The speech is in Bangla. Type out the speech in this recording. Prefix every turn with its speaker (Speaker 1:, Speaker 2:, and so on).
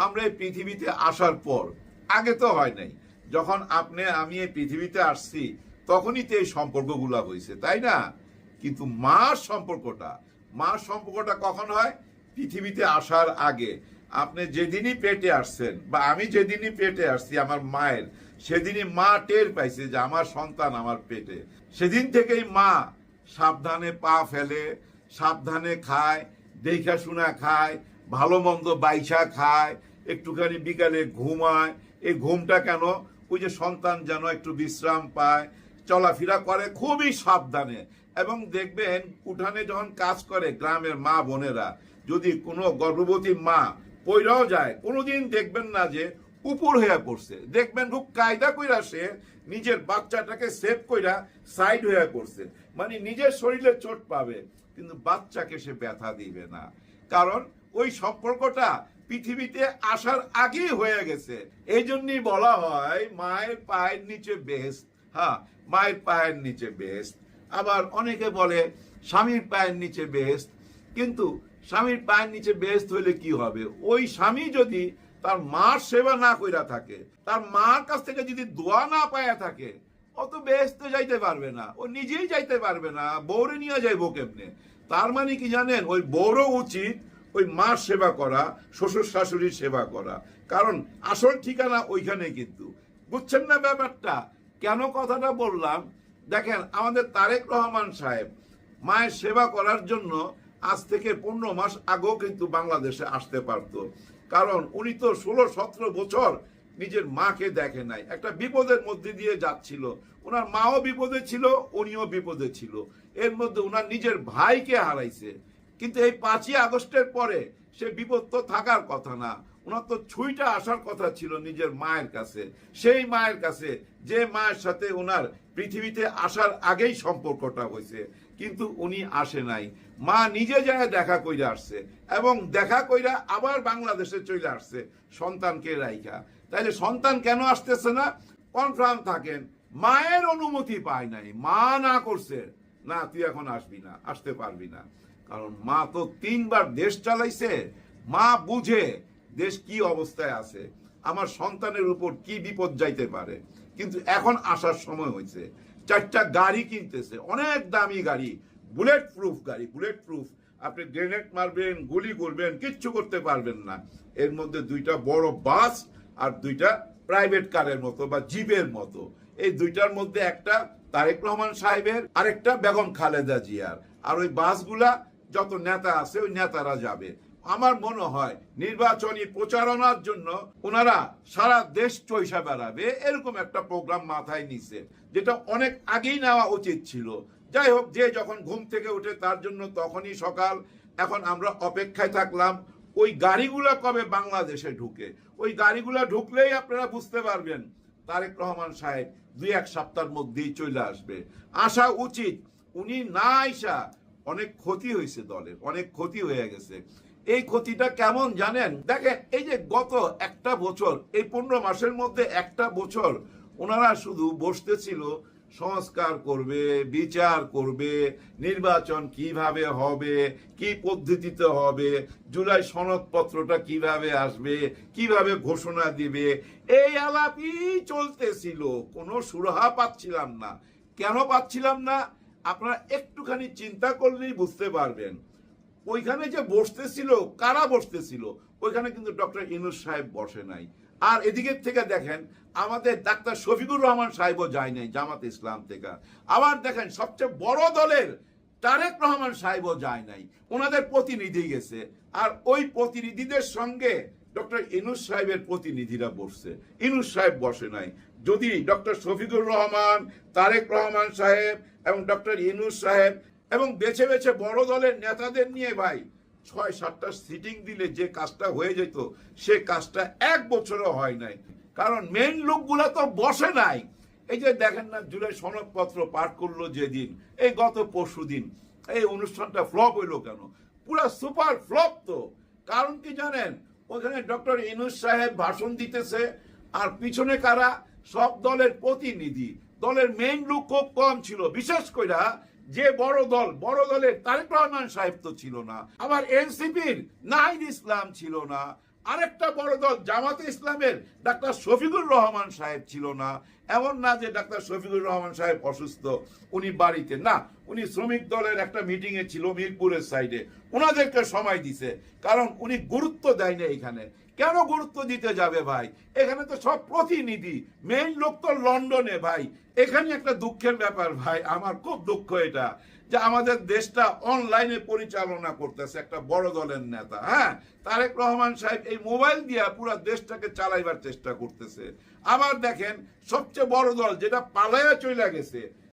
Speaker 1: আমরা এই পৃথিবীতে আসার পর, আগে তো হয় নাই, যখন আমি এই পৃথিবীতে আসছি তখনই তো এই সম্পর্কগুলা হয়েছে, তাই না? কিন্তু মার সম্পর্কটা কখন হয়? পৃথিবীতে আসার আগে। আপনি যেদিনই পেটে আসছেন বা আমি যেদিনই পেটে আসছি আমার মায়ের, সেদিনই মা টের পাইছে যে আমার সন্তান আমার পেটে। সেদিন থেকেই মা সাবধানে পা ফেলে, সাবধানে খায়, দেখা শোনা খায়, ভালো মন্দ বাইসা খায়, একটুখানি বিকালে ঘুমায়। এই ঘুমটা কেন? ওই যে সন্তান যেন একটু বিশ্রাম পায়, চলাফেরা করে খুবই সাবধানে। এবং দেখবেন উঠানে যখন কাজ করে গ্রামের মা বোনেরা, যদি কোনো গর্ভবতী মা পইরাও যায়, কোনোদিন দেখবেন না যে উপর হয়ে পড়ছে। দেখবেন খুব কায়দা কইরা সে নিজের বাচ্চাটাকে সেভ কইরা সাইড হয়ে পড়ছে, মানে নিজের শরীরে চোট পাবে কিন্তু বাচ্চাকে সে ব্যথা দিবে না, কারণ ওই সম্পর্কটা পৃথিবীতে আসার আগেই হয়ে গেছে। এই জন্যই বলা হয় মায়ের পায়ের নিচে বেহেশত। হ্যাঁ, মায়ের পায়ের নিচে বেহেশত। আবার অনেকে বলে স্বামীর পায়ের নিচে বেহেশত। কিন্তু স্বামীর পায়ের নিচে বেহেশত হইলে কি হবে? ওই স্বামী যদি তার মার সেবা না কইরা থাকে, তার মার কাছ থেকে যদি দোয়া না পায়া থাকে, অত বেহেশতে যাইতে পারবে না, ও নিজেই যাইতে পারবে না, বউরে নিয়ে যাইবো কেমনে? তার মানে কি জানেন, ওই বউরও উচিত ওই মার সেবা করা, শ্বশুর শাশুড়ির সেবা করা, কারণ আসল ঠিকানা ওইখানে। কিন্তু বুঝছেন না ব্যাপারটা? কেন কথাটা বললাম? দেখেন, আমাদের তারেক রহমান সাহেব মায়ের সেবা করার জন্য আজ থেকে 15 মাস আগেও কিন্তু বাংলাদেশে আসতে পারত, কারণ উনি তো 16-17 বছর নিজের মাকে দেখে নাই। একটা বিপদের মধ্যে দিয়ে যাচ্ছিল, ওনার মাও বিপদে ছিল, উনিও বিপদে ছিল। এর মধ্যে ওনার নিজের ভাইকে হারাইছে। কিন্তু এই 5ই আগস্টের পরে সে বিপদ তো থাকার কথা না, ওনার তো ছুঁইটা আসার কথা ছিল নিজের মায়ের কাছে, সেই মায়ের কাছে যে মায়ের সাথে ওনার পৃথিবীতে আসার আগেই সম্পর্কটা হয়েছে। কিন্তু উনি আসে নাই, মা নিজে যায় দেখা কইরা আসছে, এবং দেখা কইরা আবার বাংলাদেশে চলে আসছে সন্তানকে রাইখা। তাইলে সন্তান কেন আসতেছে না? কনফার্ম থাকেন, মায়ের অনুমতি পায় নাই, মা না করছে, না তুই এখন আসবি না, আসতে পারবি না। কারণ মা তো 3 বার দেশ চালাইছে, মা বুঝে দেশ কি অবস্থায় আছে, আমার সন্তানের উপর কি বিপদ যাইতে পারে। কিন্তু এখন আসার সময় হয়েছে। 4টা গাড়ি কিনতেছে, অনেক দামি গাড়ি, বুলেট প্রুফ। আপনি গ্রেনেড মারবেন, গুলি করবেন, কিচ্ছু করতে পারবেন না। এর মধ্যে 2টা বড় বাস আর 2টা প্রাইভেট কারের মতো বা জিপের মতো। এই 2টার মধ্যে একটা তারেক রহমান সাহেবের, আরেকটা বেগম খালেদা জিয়ার। আর ওই বাসগুলা যত নেতা আছে ওই নেতারা যাবে। আমার মনে হয় নির্বাচনী প্রচারণার জন্য ওনারা সারা দেশ চৈষা বেড়াবে, এরকম একটা প্রোগ্রাম মাথায় নিছে, যেটা অনেক আগেই নেওয়া উচিত ছিল। যাই হোক, যে যখন ঘুম থেকে উঠে তার জন্য তখনই সকাল। এখন আমরা অপেক্ষায় থাকলাম ওই গাড়িগুলা কবে বাংলাদেশে ঢুকে। ওই গাড়িগুলা ঢুকলেই আপনারা বুঝতে পারবেন তারেক রহমান সাহেব 2-1 সপ্তাহের মধ্যেই চলে আসবে, আসা উচিত। উনি না আইসা অনেক ক্ষতি হয়েছে, দলের অনেক ক্ষতি হয়ে গেছে। এই ক্ষতিটা কেমন জানেন? দেখেন, এই যে গত একটা বছর, এই 15 মাসের মধ্যে একটা বছর ওনারা শুধু বসতেছিল, সংস্কার করবে, বিচার করবে, নির্বাচন কিভাবে হবে, কি পদ্ধতিতে হবে, জুলাই সনদপত্রটা কিভাবে আসবে, কিভাবে ঘোষণা দিবে, এই আলাপই চলতেছিল। কোনো সুরাহা পাচ্ছিলাম না। কেন পাচ্ছিলাম না? আপনারা একটুখানি চিন্তা করলেই বুঝতে পারবেন। ওইখানে যে বসতেছিল, কারা বসতেছিল? ওইখানে কিন্তু ডক্টর ইউনূস সাহেব বসে নাই। আর এদিকে থেকে দেখেন, আমাদের ডাক্তার শফিকুর রহমান সাহেবও যায় নাই জামাত ইসলাম থেকে। আবার দেখেন, সবচেয়ে বড় দলের তারেক রহমান সাহেবও যায় নাই, ওনাদের প্রতিনিধি গেছে। আর ওই প্রতিনিধিদের সঙ্গে ডক্টর ইউনূস সাহেবের প্রতিনিধিরা বসছে, ইউনূস সাহেব বসে নাই। যদি ডক্টর শফিকুর রহমান, তারেক রহমান সাহেব এবং ডক্টর ইউনূস সাহেব এবং বেছে বেছে বড় দলের নেতাদের নিয়ে ভাই 6-7টা সিটিং দিলে যে কাজটা হয়ে যেত, সে কাজটা 1 বছরও হয় নাই। কারণ মেন লোকগুলা তো বসে নাই। এই যে দেখেন না, জুলাই সনদপত্র পাঠ করলো যেদিন, এই গত পরশুদিন, এই অনুষ্ঠানটা ফ্লপ হইলো কেন? পুরা সুপার ফ্লপ তো। কারণ কি জানেন? ওখানে ডক্টর ইউনূস সাহেব ভাষণ দিতেছে, আর পিছনে কারা? সব দলের প্রতিনিধি। দলের মেইন লোক খুব কম ছিল, বিশেষ কইরা যে বড় দলের তারেক রহমান সাহেব তো ছিল না, আবার এনসিপির নাহিদ ইসলাম ছিল না, আরেকটা বড় দল জামাতে ইসলামের ডাক্তার শফিকুর রহমান সাহেব ছিল না। এমন না যে ডাক্তার শফিকুর রহমান সাহেব অসুস্থ, উনি বাড়িতে না, উনি শ্রমিক দলের একটা মিটিং এ ছিল মিরপুরের সাইডে, ওনাদেরকে সময় দিছে, কারণ উনি গুরুত্ব দেয় না এখানে। কেন গুরুত্ব দিতে যাবে ভাই? এখানে তো সব প্রতিনিধি, মেইন লোক তো লন্ডনে ভাই। এখানে একটা দুঃখের ব্যাপার ভাই, আমার খুব দুঃখ এটা, যে আমাদের দেশটা অনলাইনে পরিচালনা করতেছে একটা বড় দলের নেতা। হ্যাঁ, তারেক রহমান সাহেব এই মোবাইল দিয়ে পুরো দেশটাকে চালাইবার চেষ্টা করতেছে। আবার দেখেন সবচেয়ে বড় দল যেটা পালায়া চলে গেছে,